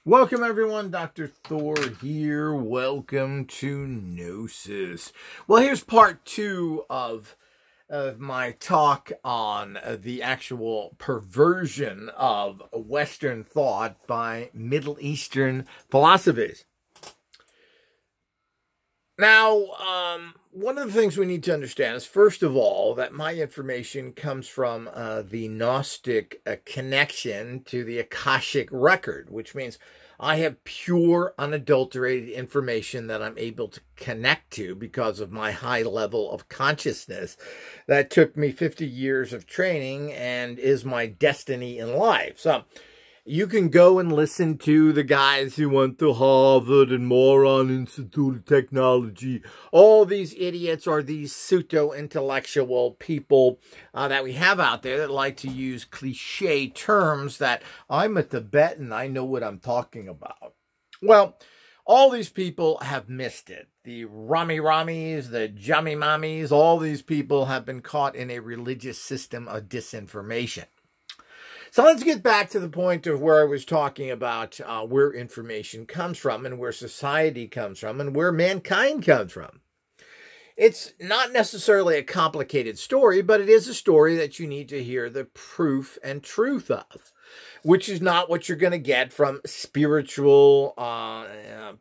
Welcome everyone, Dr. Thor here. Welcome to Gnosis. Well, here's part 2 of my talk on the actual perversion of Western thought by Middle Eastern philosophies. Now, one of the things we need to understand is, first of all, that my information comes from the Gnostic connection to the Akashic record, which means I have pure, unadulterated information that I'm able to connect to because of my high level of consciousness that took me 50 years of training and is my destiny in life. So you can go and listen to the guys who went to Harvard and Moron Institute of Technology. All these idiots are these pseudo-intellectual people that we have out there that like to use cliche terms that I'm a Tibetan, I know what I'm talking about. Well, all these people have missed it. The Rami Ramis, the Jami Mamis, all these people have been caught in a religious system of disinformation. So let's get back to the point of where I was talking about where information comes from and where society comes from and where mankind comes from. It's not necessarily a complicated story, but it is a story that you need to hear the proof and truth of, which is not what you're going to get from spiritual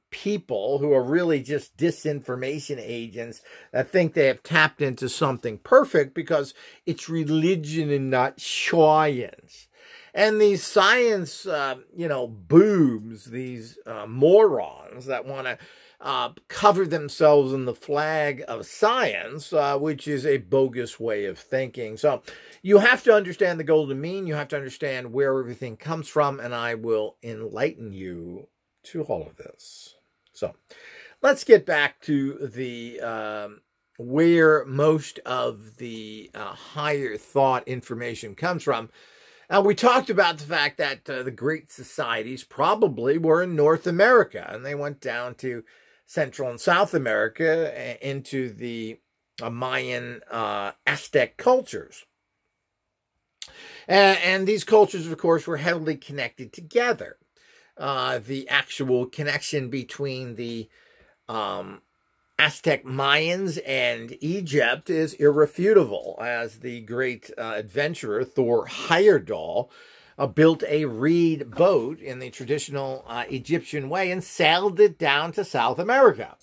people who are really just disinformation agents that think they have tapped into something perfect because it's religion and not science. And these science, boobs, these morons that want to cover themselves in the flag of science, which is a bogus way of thinking. So you have to understand the golden mean. You have to understand where everything comes from, and I will enlighten you to all of this. So let's get back to the where most of the higher thought information comes from. We talked about the fact that the great societies probably were in North America, and they went down to Central and South America into the Mayan Aztec cultures. And these cultures, of course, were heavily connected together. The actual connection between the Aztec Mayans and Egypt is irrefutable, as the great adventurer Thor Heyerdahl built a reed boat in the traditional Egyptian way and sailed it down to South America.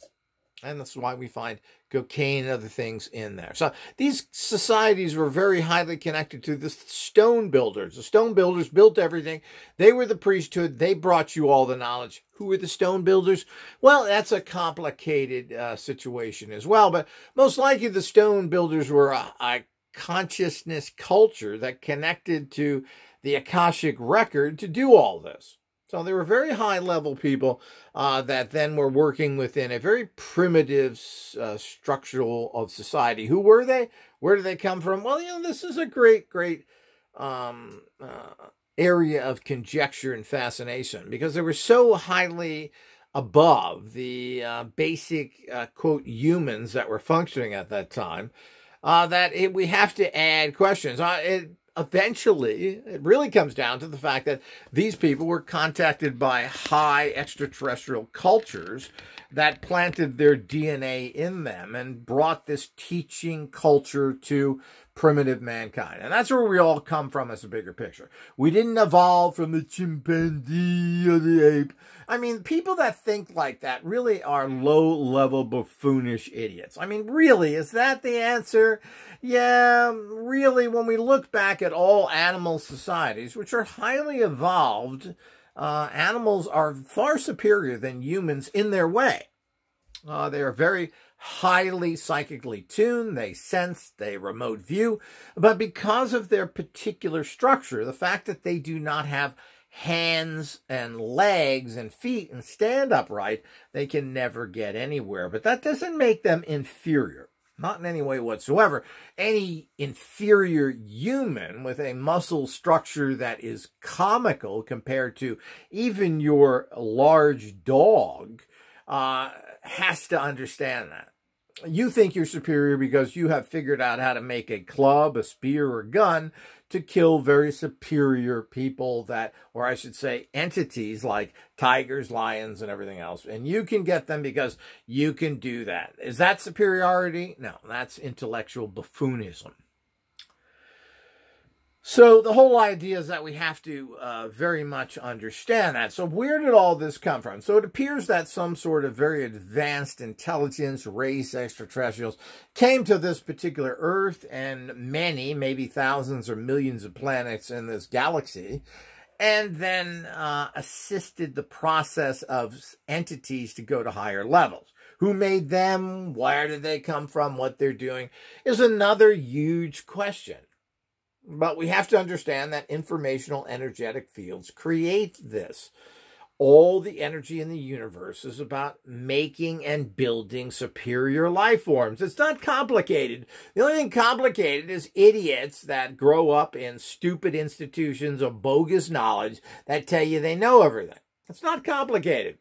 And that's why we find cocaine and other things in there. So these societies were very highly connected to the stone builders. The stone builders built everything. They were the priesthood. They brought you all the knowledge. Who were the stone builders? Well, that's a complicated situation as well. But most likely the stone builders were a consciousness culture that connected to the Akashic record to do all this. So they were very high-level people that then were working within a very primitive structural of society. Who were they? Where did they come from? Well, this is a great area of conjecture and fascination because they were so highly above the basic, quote, humans that were functioning at that time that we have to add questions. Eventually, it really comes down to the fact that these people were contacted by high extraterrestrial cultures that planted their DNA in them and brought this teaching culture to primitive mankind. And that's where we all come from as a bigger picture. We didn't evolve from the chimpanzee or the ape. I mean, people that think like that really are low-level buffoonish idiots. I mean, really, is that the answer? Yeah, really, when we look back at all animal societies, which are highly evolved, animals are far superior than humans in their way. They are very highly psychically tuned, they sense, they remote view, but because of their particular structure, the fact that they do not have hands and legs and feet and stand upright, they can never get anywhere. But that doesn't make them inferior. Not in any way whatsoever. Any inferior human with a muscle structure that is comical compared to even your large dog has to understand that. You think you're superior because you have figured out how to make a club, a spear, or a gun to kill very superior people that, or I should say entities like tigers, lions, and everything else. And you can get them because you can do that. Is that superiority? No, that's intellectual buffoonism. So the whole idea is that we have to very much understand that. So where did all this come from? So it appears that some sort of very advanced intelligence, race, extraterrestrials, came to this particular Earth and many, maybe thousands or millions of planets in this galaxy, and then assisted the process of entities to go to higher levels. Who made them? Where did they come from? What they're doing is another huge question. But we have to understand that informational energetic fields create this. All the energy in the universe is about making and building superior life forms. It's not complicated. The only thing complicated is idiots that grow up in stupid institutions of bogus knowledge that tell you they know everything. It's not complicated.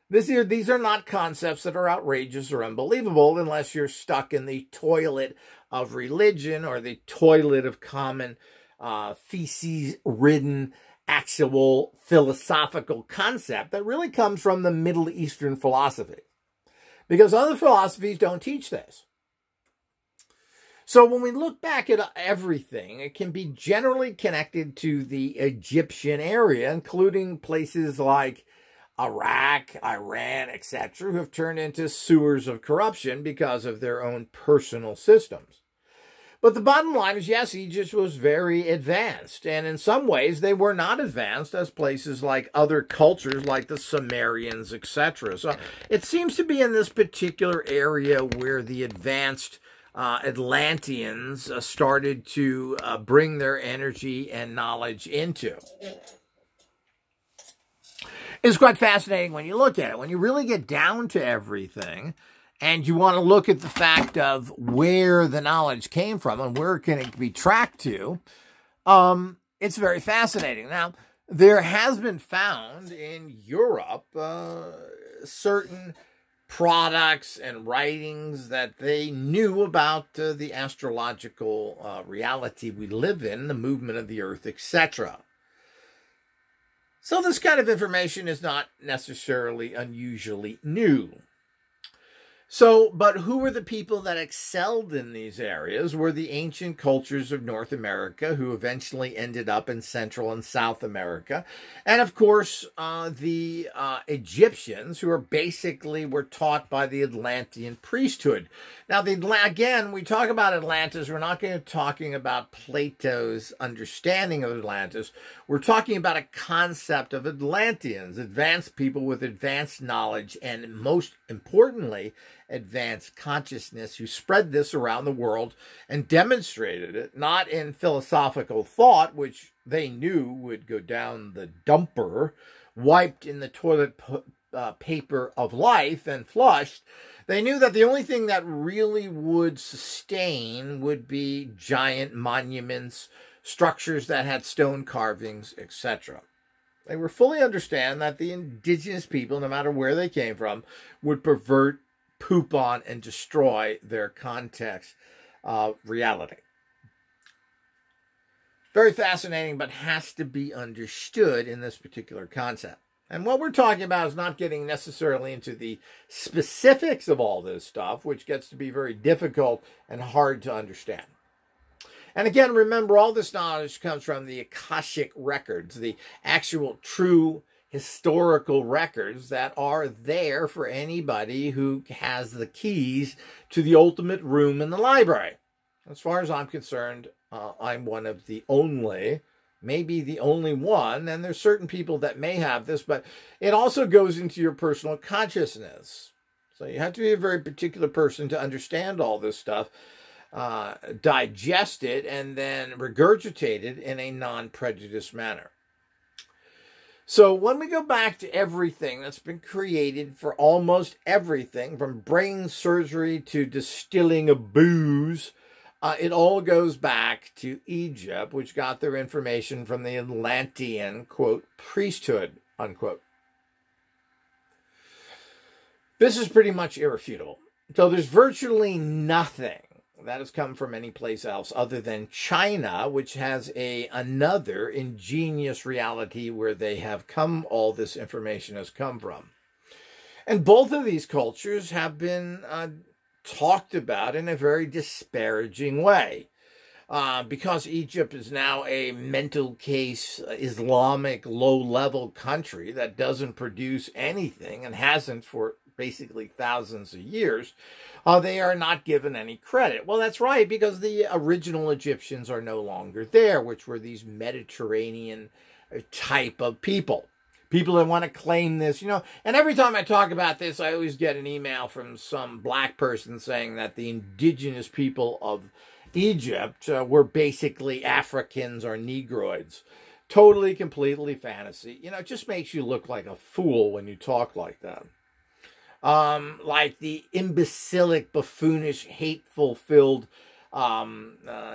These are not concepts that are outrageous or unbelievable unless you're stuck in the toilet of religion or the toilet of common feces-ridden actual philosophical concept that really comes from the Middle Eastern philosophy. Because other philosophies don't teach this. So when we look back at everything, it can be generally connected to the Egyptian area, including places like Iraq, Iran, etc., who have turned into sewers of corruption because of their own personal systems. But the bottom line is, yes, Egypt was very advanced, and in some ways they were not advanced as places like other cultures like the Sumerians, etc. So it seems to be in this particular area where the advanced Atlanteans started to bring their energy and knowledge into. It's quite fascinating when you look at it. When you really get down to everything and you want to look at the fact of where the knowledge came from and where can it be tracked to, it's very fascinating. Now, there has been found in Europe certain products and writings that they knew about the astrological reality we live in, the movement of the earth, etc. So this kind of information is not necessarily unusually new. So, but who were the people that excelled in these areas? Were the ancient cultures of North America, who eventually ended up in Central and South America. And of course, the Egyptians, who were taught by the Atlantean priesthood. Now, again, we talk about Atlantis, we're not going to be talking about Plato's understanding of Atlantis. We're talking about a concept of Atlanteans, advanced people with advanced knowledge, and most importantly, advanced consciousness, who spread this around the world and demonstrated it, not in philosophical thought, which they knew would go down the dumper, wiped in the toilet paper of life and flushed. They knew that the only thing that really would sustain would be giant monuments, structures that had stone carvings, etc. They were fully understand that the indigenous people, no matter where they came from, would pervert, poop on, and destroy their context of reality. Very fascinating, but has to be understood in this particular concept. And what we're talking about is not getting necessarily into the specifics of all this stuff, which gets to be very difficult and hard to understand. And again, remember, all this knowledge comes from the Akashic records, the actual true historical records that are there for anybody who has the keys to the ultimate room in the library. As far as I'm concerned, I'm one of the only, maybe the only one, and there's certain people that may have this, but it also goes into your personal consciousness. So you have to be a very particular person to understand all this stuff, digest it, and then regurgitate it in a non-prejudiced manner. So when we go back to everything that's been created for almost everything, from brain surgery to distilling of booze, it all goes back to Egypt, which got their information from the Atlantean, quote, priesthood, unquote. This is pretty much irrefutable. So there's virtually nothing that has come from any place else other than China, which has another ingenious reality where they have come, all this information has come from. And both of these cultures have been talked about in a very disparaging way. Because Egypt is now a mental case Islamic low-level country that doesn't produce anything and hasn't for basically thousands of years, they are not given any credit. Well, that's right, because the original Egyptians are no longer there, which were these Mediterranean type of people. People that want to claim this, and every time I talk about this, I always get an email from some black person saying that the indigenous people of Egypt were basically Africans or Negroids. Totally, completely fantasy. It just makes you look like a fool when you talk like that. Like the imbecilic, buffoonish, hateful-filled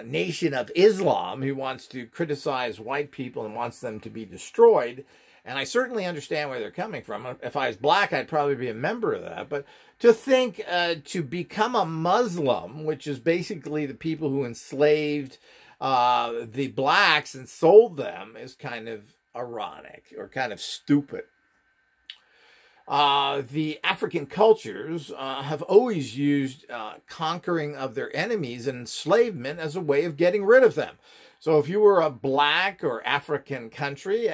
nation of Islam who wants to criticize white people and wants them to be destroyed. And I certainly understand where they're coming from. If I was black, I'd probably be a member of that. But to think to become a Muslim, which is basically the people who enslaved the blacks and sold them, is kind of ironic or kind of stupid. The African cultures have always used conquering of their enemies and enslavement as a way of getting rid of them. So if you were a black or African country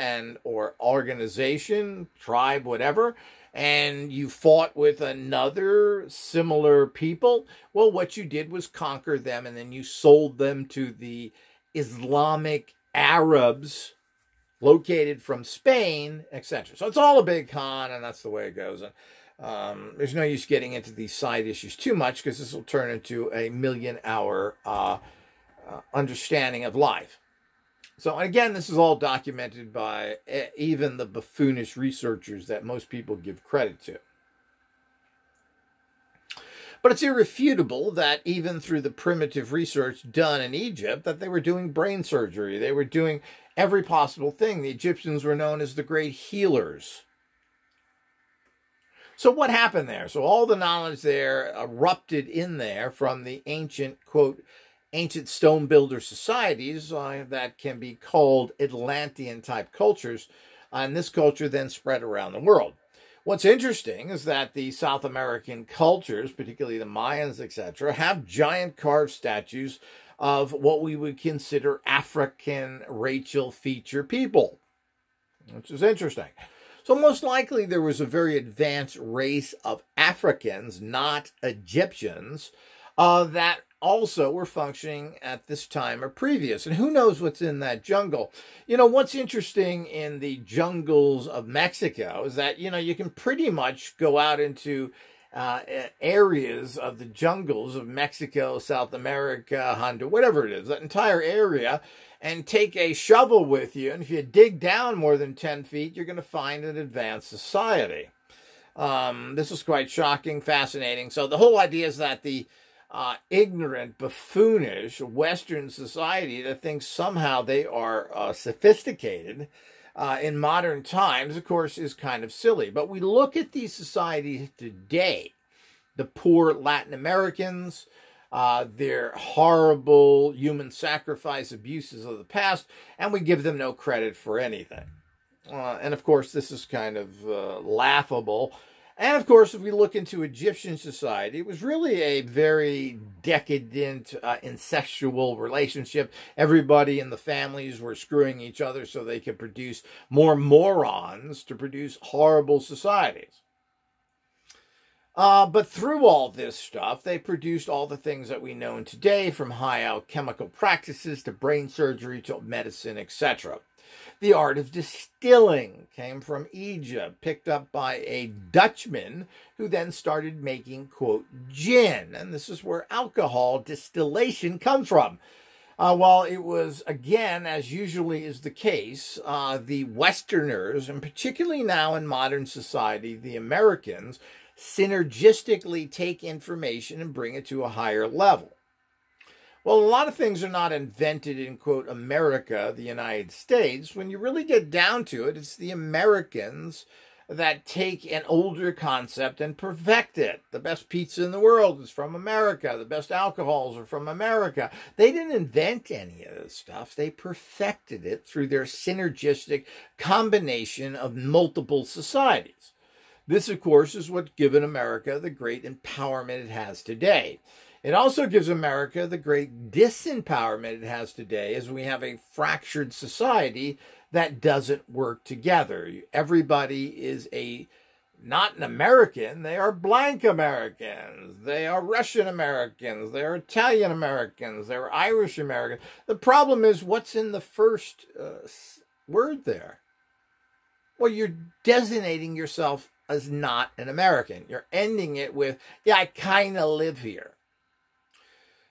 or organization, tribe, whatever, and you fought with another similar people, well, what you did was conquer them, and then you sold them to the Islamic Arabs located from Spain, etc. So it's all a big con, and that's the way it goes. And there's no use getting into these side issues too much, because this will turn into a million-hour understanding of life. So again, this is all documented by even the buffoonish researchers that most people give credit to. But it's irrefutable that even through the primitive research done in Egypt, that they were doing brain surgery. They were doing every possible thing. The Egyptians were known as the great healers. So what happened there? So all the knowledge there erupted in there from the ancient, quote, ancient stone builder societies that can be called Atlantean-type cultures, and this culture then spread around the world. What's interesting is that the South American cultures, particularly the Mayans, etc., have giant carved statues of what we would consider African racial feature people, which is interesting. So most likely there was a very advanced race of Africans, not Egyptians, that also were functioning at this time or previous. And who knows what's in that jungle? What's interesting in the jungles of Mexico is that, you can pretty much go out into areas of the jungles of Mexico, South America, Honduras, whatever it is, that entire area, and take a shovel with you. And if you dig down more than 10 feet, you're going to find an advanced society. This is quite shocking, fascinating. So the whole idea is that the ignorant, buffoonish Western society that thinks somehow they are sophisticated in modern times, of course, is kind of silly. But we look at these societies today, the poor Latin Americans, their horrible human sacrifice abuses of the past, and we give them no credit for anything. And of course, this is kind of laughable. And of course, if we look into Egyptian society, it was really a very decadent, incestual relationship. Everybody in the families were screwing each other so they could produce more morons to produce horrible societies. But through all this stuff, they produced all the things that we know today, from high alchemical practices to brain surgery to medicine, etc. The art of distilling came from Egypt, picked up by a Dutchman who then started making, quote, gin. And this is where alcohol distillation comes from. While it was, again, as usually is the case, the Westerners, and particularly now in modern society, the Americans, synergistically take information and bring it to a higher level. Well, a lot of things are not invented in, quote, America, the United States. When you really get down to it, it's the Americans that take an older concept and perfect it. The best pizza in the world is from America. The best alcohols are from America. They didn't invent any of this stuff. They perfected it through their synergistic combination of multiple societies. This, of course, is what's given America the great empowerment it has today. It also gives America the great disempowerment it has today, as we have a fractured society that doesn't work together. Everybody is not an American. They are blank Americans. They are Russian Americans. They are Italian Americans. They are Irish Americans. The problem is, what's in the first word there? Well, you're designating yourself as not an American. You're ending it with, yeah, I kind of live here.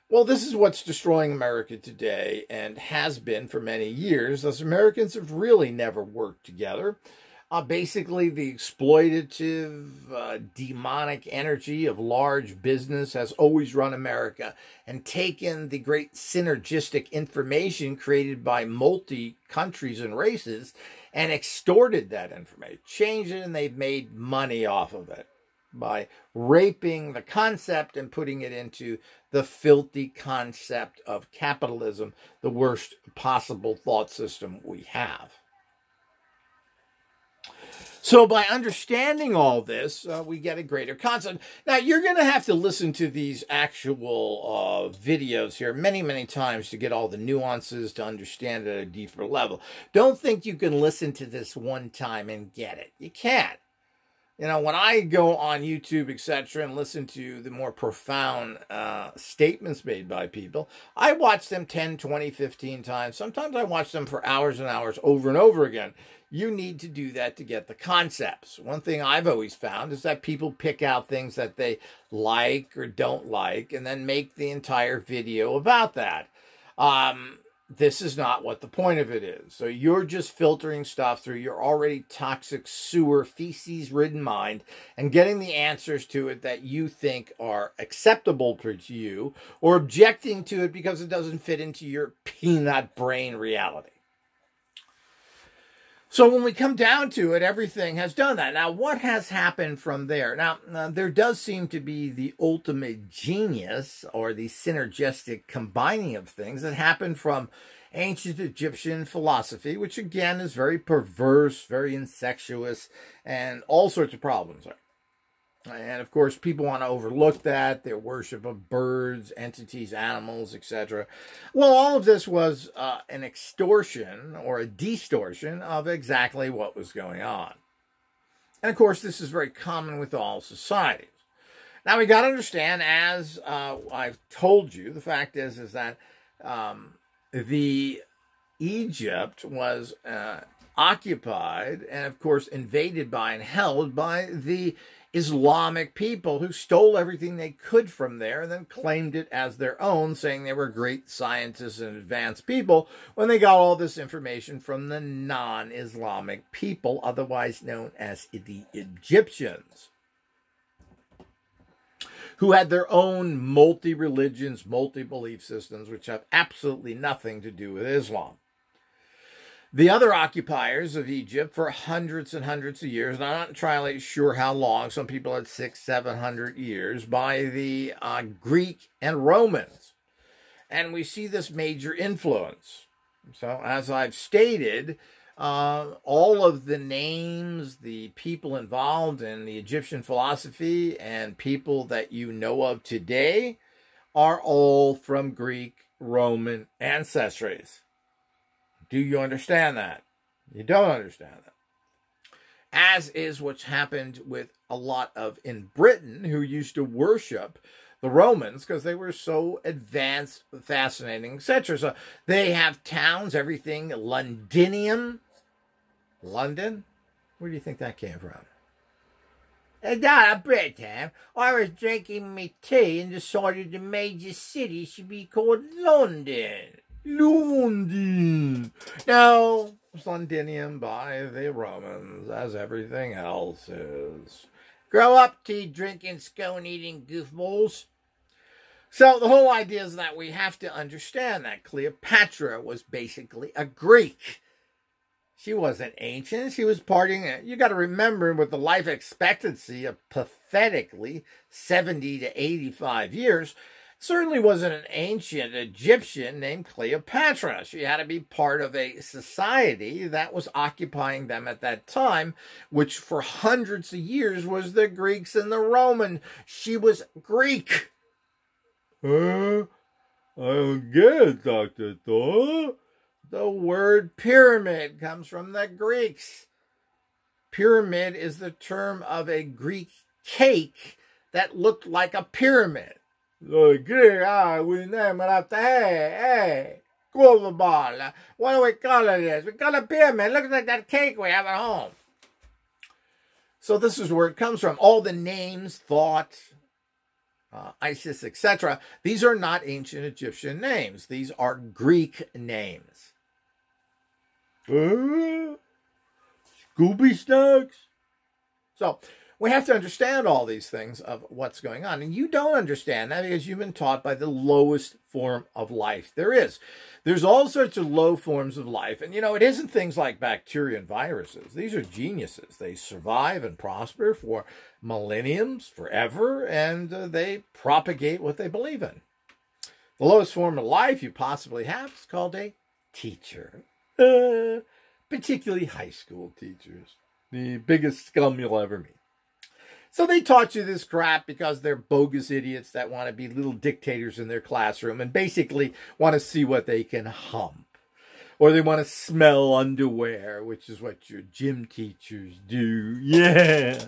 Well, this is what's destroying America today and has been for many years. Thus, Americans have really never worked together. Basically, the exploitative, demonic energy of large business has always run America and taken the great synergistic information created by multi-countries and races and extorted that information, changed it, and they've made money off of it by raping the concept and putting it into the filthy concept of capitalism, the worst possible thought system we have. So by understanding all this, we get a greater concept. Now, you're going to have to listen to these actual videos here many, many times to get all the nuances, to understand it at a deeper level. Don't think you can listen to this one time and get it. You can't. You know, when I go on YouTube, etc., and listen to the more profound statements made by people, I watch them 10, 20, 15 times. Sometimes I watch them for hours and hours over and over again. You need to do that to get the concepts. One thing I've always found is that people pick out things that they like or don't like and then make the entire video about that. This is not what the point of it is. So you're just filtering stuff through your already toxic sewer, feces-ridden mind and getting the answers to it that you think are acceptable to you, or objecting to it because it doesn't fit into your peanut brain reality. So when we come down to it, everything has done that. Now, what has happened from there? Now, there does seem to be the ultimate genius, or the synergistic combining of things that happened from ancient Egyptian philosophy, which again is very perverse, very incestuous, and all sorts of problems. And of course, people want to overlook that, their worship of birds, entities, animals, etc. Well, all of this was an extortion or a distortion of exactly what was going on. And of course, this is very common with all societies. Now, we got to understand, as I've told you, the fact is that the Egypt was occupied and, of course, invaded by and held by the Islamic people, who stole everything they could from there and then claimed it as their own, saying they were great scientists and advanced people, when they got all this information from the non-Islamic people, otherwise known as the Egyptians, who had their own multi-religions, multi-belief systems, which have absolutely nothing to do with Islam. The other occupiers of Egypt for hundreds and hundreds of years, and I'm not entirely sure how long, some people had 600, 700 years, by the Greek and Romans. And we see this major influence. So, as I've stated, all of the names, the people involved in the Egyptian philosophy and people that you know of today are all from Greek, Roman ancestries. Do you understand that? You don't understand that. As is what's happened with a lot of in Britain, who used to worship the Romans because they were so advanced, fascinating, etc. So they have towns, everything Londinium. London? Where do you think that came from? Not Britain. I was drinking me tea and decided the major city should be called London. London. No, it's Londinium by the Romans, as everything else is. Grow up, tea-drinking, scone-eating goofballs. So the whole idea is that we have to understand that Cleopatra was basically a Greek. She wasn't ancient. She was partying. You got to remember, with the life expectancy of pathetically 70 to 85 years, certainly wasn't an ancient Egyptian named Cleopatra. She had to be part of a society that was occupying them at that time, which for hundreds of years was the Greeks and the Romans. She was Greek. I don't get it, Dr. Thor. The word pyramid comes from the Greeks. Pyramid is the term of a Greek cake that looked like a pyramid. The Greek, we name it after, hey, cool ball. What do we call it this? We call it pyramid. It looks like that cake we have at home. So this is where it comes from. All the names, thoughts, Isis, etc. These are not ancient Egyptian names. These are Greek names. Scooby Snacks. So we have to understand all these things of what's going on. And you don't understand that because you've been taught by the lowest form of life there is. There's all sorts of low forms of life. And, it isn't things like bacteria and viruses. These are geniuses. They survive and prosper for millenniums, forever, and they propagate what they believe in. The lowest form of life you possibly have is called a teacher. Particularly high school teachers. The biggest scum you'll ever meet. So they taught you this crap because they're bogus idiots that want to be little dictators in their classroom and basically want to see what they can hump. Or they want to smell underwear, which is what your gym teachers do. Yeah.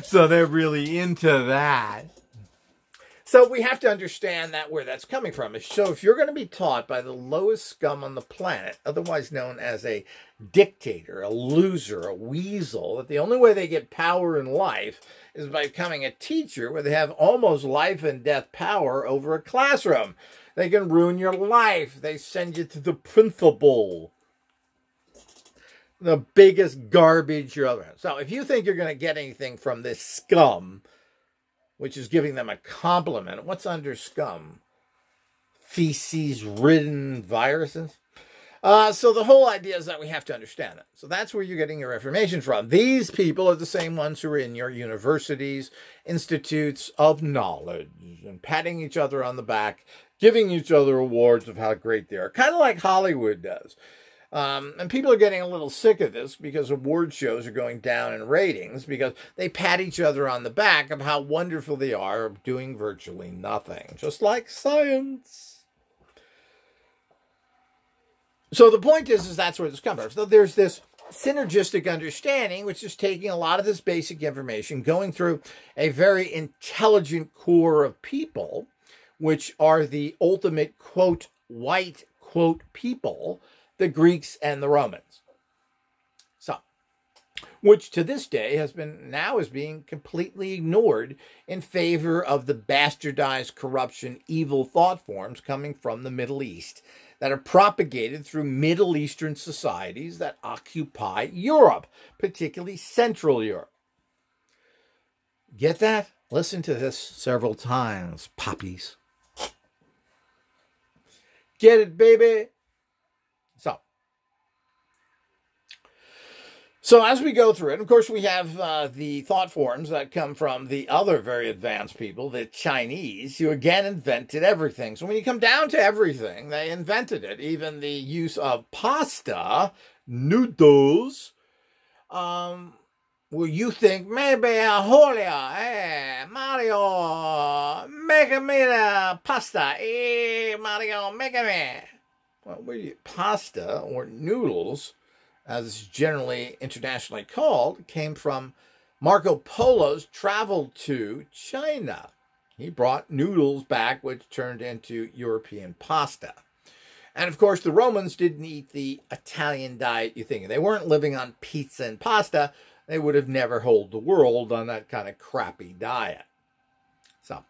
So they're really into that. So we have to understand that where that's coming from. So if you're going to be taught by the lowest scum on the planet, otherwise known as a dictator, a loser, a weasel, that the only way they get power in life is by becoming a teacher where they have almost life and death power over a classroom. They can ruin your life. They send you to the principal. The biggest garbage you're ever. So if you think you're going to get anything from this scum, which is giving them a compliment. What's under scum? Feces-ridden viruses? So the whole idea is that we have to understand that. So that's where you're getting your information from. These people are the same ones who are in your universities, institutes of knowledge, and patting each other on the back, giving each other awards of how great they are. Kind of like Hollywood does. And people are getting a little sick of this because award shows are going down in ratings because they pat each other on the back of how wonderful they are of doing virtually nothing. Just like science. So the point is that's where this comes from. So there's this synergistic understanding, which is taking a lot of this basic information, going through a very intelligent core of people, which are the ultimate, quote, white, quote, people, the Greeks and the Romans. So, which to this day is being completely ignored in favor of the bastardized corruption, evil thought forms coming from the Middle East that are propagated through Middle Eastern societies that occupy Europe, particularly Central Europe. Get that? Listen to this several times, poppies. Get it, baby? So as we go through it, of course, we have the thought forms that come from the other very advanced people, the Chinese, who again invented everything. So when you come down to everything, they invented it. Even the use of pasta, noodles. Well, you think maybe Julia, Mario, make me the pasta. Mario, make me. Well, pasta or noodles, as it's generally internationally called, came from Marco Polo's travel to China. He brought noodles back, which turned into European pasta. And of course, the Romans didn't eat the Italian diet you think. They weren't living on pizza and pasta. They would have never ruled the world on that kind of crappy diet. So,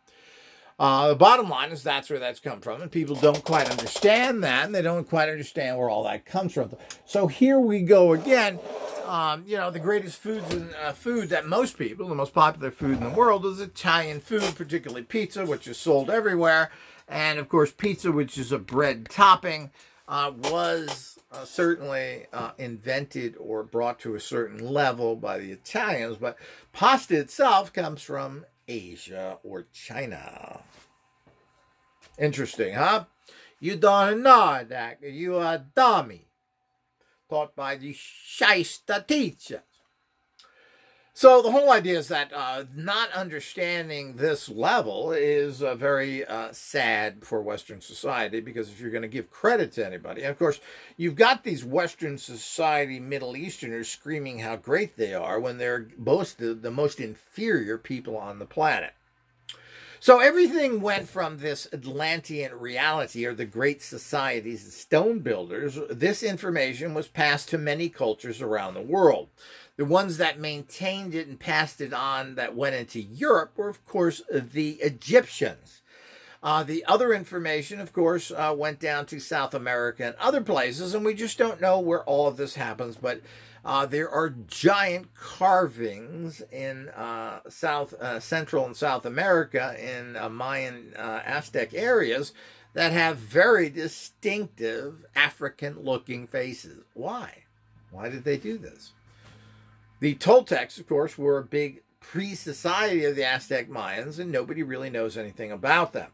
the bottom line is that's where that's come from, and people don't quite understand that, and they don't quite understand where all that comes from. So here we go again. The greatest food that most people, the most popular food in the world is Italian food, particularly pizza, which is sold everywhere. And, of course, pizza, which is a bread topping, was certainly invented or brought to a certain level by the Italians, but pasta itself comes from Asia or China. Interesting, huh? You don't know that. You are a dummy. Taught by the shyster teachers. So the whole idea is that not understanding this level is very sad for Western society, because if you're going to give credit to anybody, and of course, you've got these Western society Middle Easterners screaming how great they are when they're both the most inferior people on the planet. So everything went from this Atlantean reality, or the great societies, the stone builders. This information was passed to many cultures around the world. The ones that maintained it and passed it on that went into Europe were, of course, the Egyptians. The other information, of course, went down to South America and other places, and we just don't know where all of this happens, but there are giant carvings in Central and South America, in Mayan Aztec areas, that have very distinctive African-looking faces. Why? Why did they do this? The Toltecs, of course, were a big pre-society of the Aztec Mayans, and nobody really knows anything about them.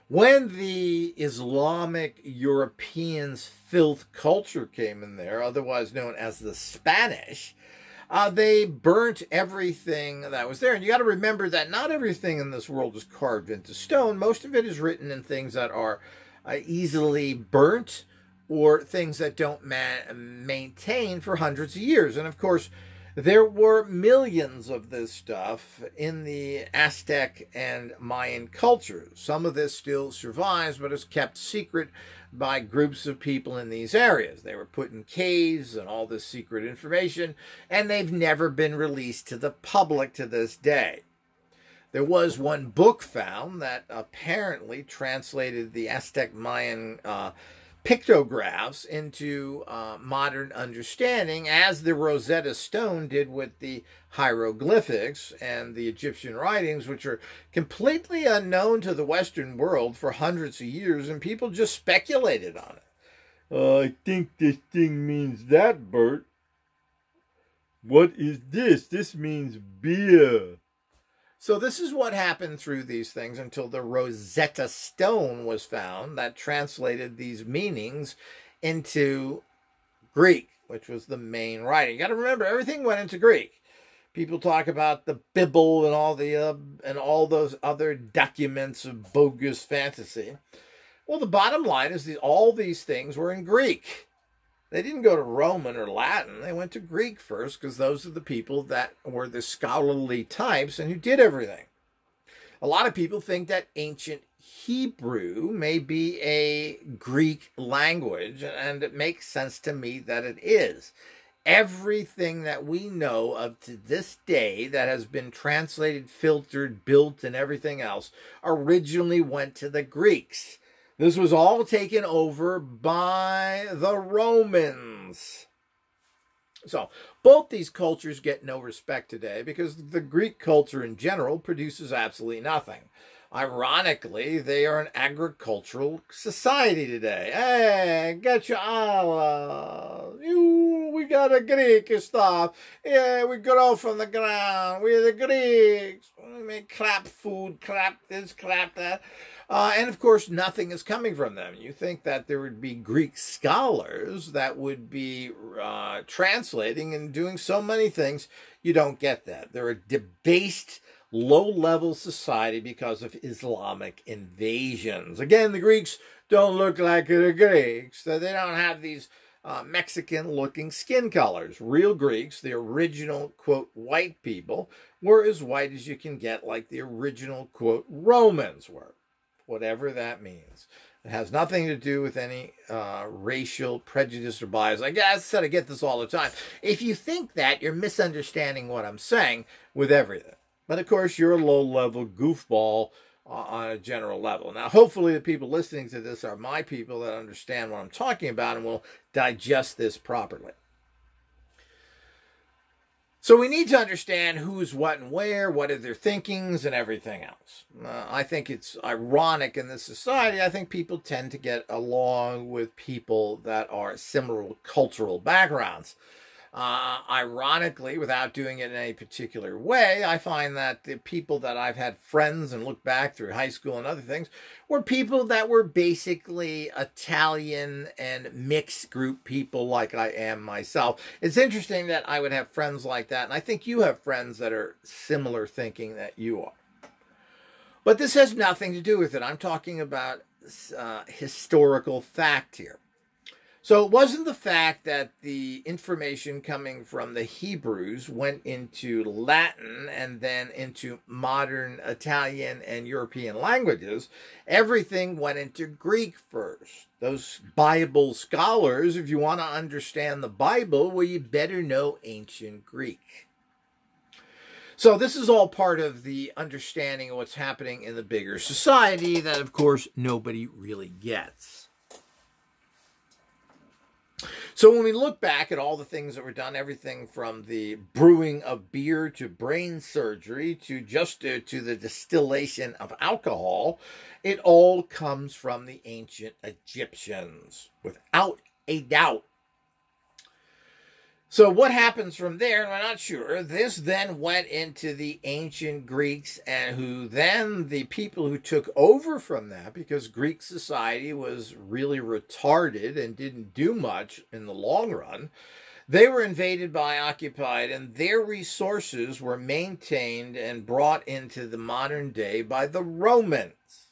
When the Islamic Europeans' filth culture came in there, otherwise known as the Spanish, they burnt everything that was there. And you got to remember that not everything in this world is carved into stone. Most of it is written in things that are easily burnt, or things that don't maintain for hundreds of years. And of course, there were millions of this stuff in the Aztec and Mayan cultures. Some of this still survives, but is kept secret by groups of people in these areas. They were put in caves and all this secret information, and they've never been released to the public to this day. There was one book found that apparently translated the Aztec Mayan pictographs into modern understanding, as the Rosetta Stone did with the hieroglyphics and the Egyptian writings, which are completely unknown to the Western world for hundreds of years, and people just speculated on it. I think this thing means that, Bert. What is this? This means beer. So this is what happened through these things until the Rosetta Stone was found that translated these meanings into Greek, which was the main writing. You got to remember, everything went into Greek. People talk about the Bible and all those other documents of bogus fantasy. Well, the bottom line is all these things were in Greek. They didn't go to Roman or Latin. They went to Greek first, because those are the people that were the scholarly types and who did everything. A lot of people think that ancient Hebrew may be a Greek language, and it makes sense to me that it is. Everything that we know of to this day that has been translated, filtered, built, and everything else originally went to the Greeks. This was all taken over by the Romans. So both these cultures get no respect today, because the Greek culture in general produces absolutely nothing. Ironically, they are an agricultural society today. Hey, get your olives. We got a Greek stuff. Yeah, we grow from the ground. We're the Greeks. We make crap food, crap this, crap that. And of course, nothing is coming from them. You think that there would be Greek scholars that would be translating and doing so many things. You don't get that. They're a debased, low-level society because of Islamic invasions. Again, the Greeks don't look like the Greeks. They don't have these Mexican-looking skin colors. Real Greeks, the original, quote, white people, were as white as you can get, like the original, quote, Romans were. Whatever that means. It has nothing to do with any racial prejudice or bias. I said I get this all the time. If you think that, you're misunderstanding what I'm saying with everything. But of course, you're a low-level goofball on a general level. Now, hopefully the people listening to this are my people that understand what I'm talking about and will digest this properly. So we need to understand who's what and where, what are their thinkings, and everything else. I think it's ironic in this society. I think people tend to get along with people that are similar cultural backgrounds. Ironically, without doing it in any particular way, I find that the people that I've had friends and look back through high school and other things were people that were basically Italian and mixed group people like I am myself. It's interesting that I would have friends like that, and I think you have friends that are similar thinking that you are. But this has nothing to do with it. I'm talking about historical fact here. So it wasn't the fact that the information coming from the Hebrews went into Latin and then into modern Italian and European languages. Everything went into Greek first. Those Bible scholars, if you want to understand the Bible, well, you better know ancient Greek. So this is all part of the understanding of what's happening in the bigger society that, of course, nobody really gets. So when we look back at all the things that were done, everything from the brewing of beer to brain surgery to to the distillation of alcohol, it all comes from the ancient Egyptians, without a doubt. So what happens from there, we're not sure. This then went into the ancient Greeks, and who then the people who took over from that, because Greek society was really retarded and didn't do much in the long run. They were invaded by occupied, and their resources were maintained and brought into the modern day by the Romans,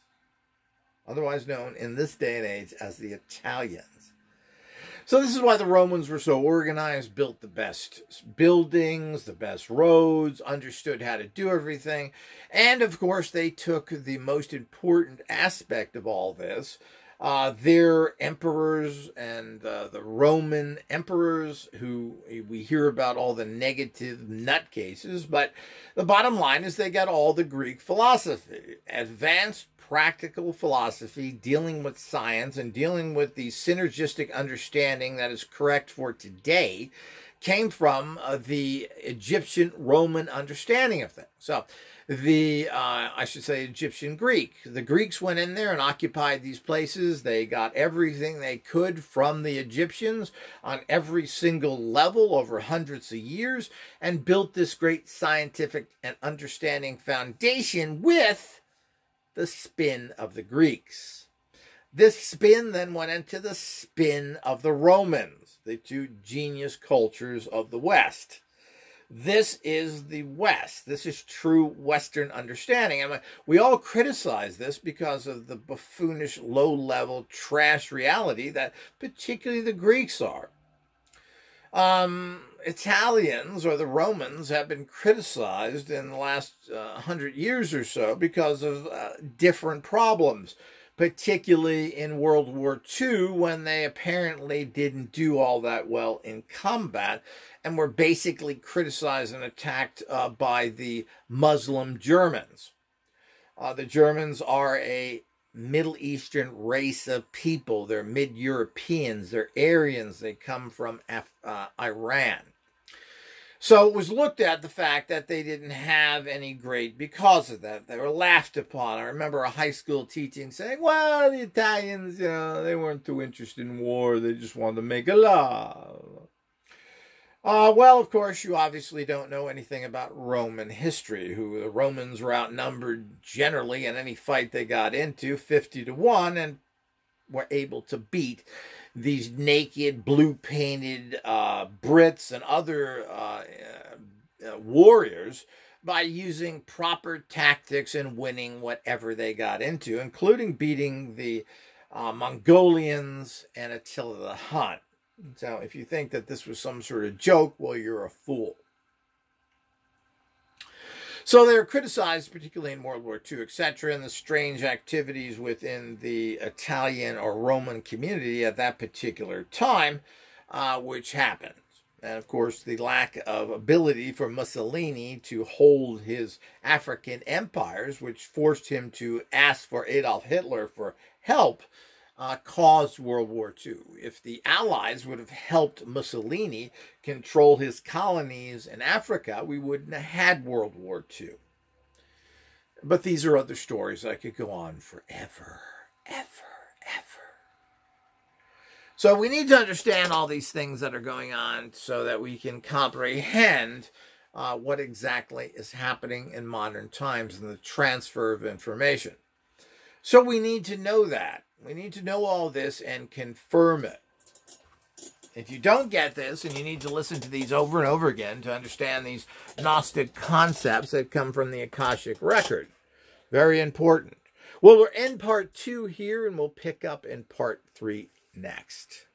otherwise known in this day and age as the Italians. So this is why the Romans were so organized, built the best buildings, the best roads, understood how to do everything. And, of course, they took the most important aspect of all this, their emperors and the Roman emperors, who we hear about all the negative nutcases. But the bottom line is they got all the Greek philosophy, advanced practical philosophy, dealing with science and dealing with the synergistic understanding that is correct for today, came from the Egyptian Roman understanding of things. So I should say Egyptian Greek. The Greeks went in there and occupied these places. They got everything they could from the Egyptians on every single level over hundreds of years and built this great scientific and understanding foundation with the spin of the Greeks. This spin then went into the spin of the Romans, the two genius cultures of the West. This is the West. This is true Western understanding. I mean, we all criticize this because of the buffoonish, low-level trash reality that particularly the Greeks are. Italians, or the Romans, have been criticized in the last 100 years or so because of different problems, particularly in World War II, when they apparently didn't do all that well in combat and were basically criticized and attacked by the Muslim Germans. The Germans are a Middle Eastern race of people. They're mid-Europeans. They're Aryans. They come from Iran. So it was looked at the fact that they didn't have any grade because of that. They were laughed upon. I remember a high school teaching saying, well, the Italians, they weren't too interested in war. They just wanted to make a law. Well, of course, you obviously don't know anything about Roman history, who the Romans were outnumbered generally in any fight they got into, 50-1, and were able to beat these naked, blue-painted Brits and other warriors by using proper tactics and winning whatever they got into, including beating the Mongolians and Attila the Hun. So if you think that this was some sort of joke, well, you're a fool. So they were criticized, particularly in World War II, etc., and the strange activities within the Italian or Roman community at that particular time, which happened. And, of course, the lack of ability for Mussolini to hold his African empires, which forced him to ask for Adolf Hitler for help, caused World War II. If the Allies would have helped Mussolini control his colonies in Africa, we wouldn't have had World War II. But these are other stories. I could go on forever, ever. So we need to understand all these things that are going on so that we can comprehend what exactly is happening in modern times and the transfer of information. So we need to know that. We need to know all this and confirm it. If you don't get this, and you need to listen to these over and over again to understand these Gnostic concepts that come from the Akashic record. Very important. Well, we're in part 2 here, and we'll pick up in part 3 next.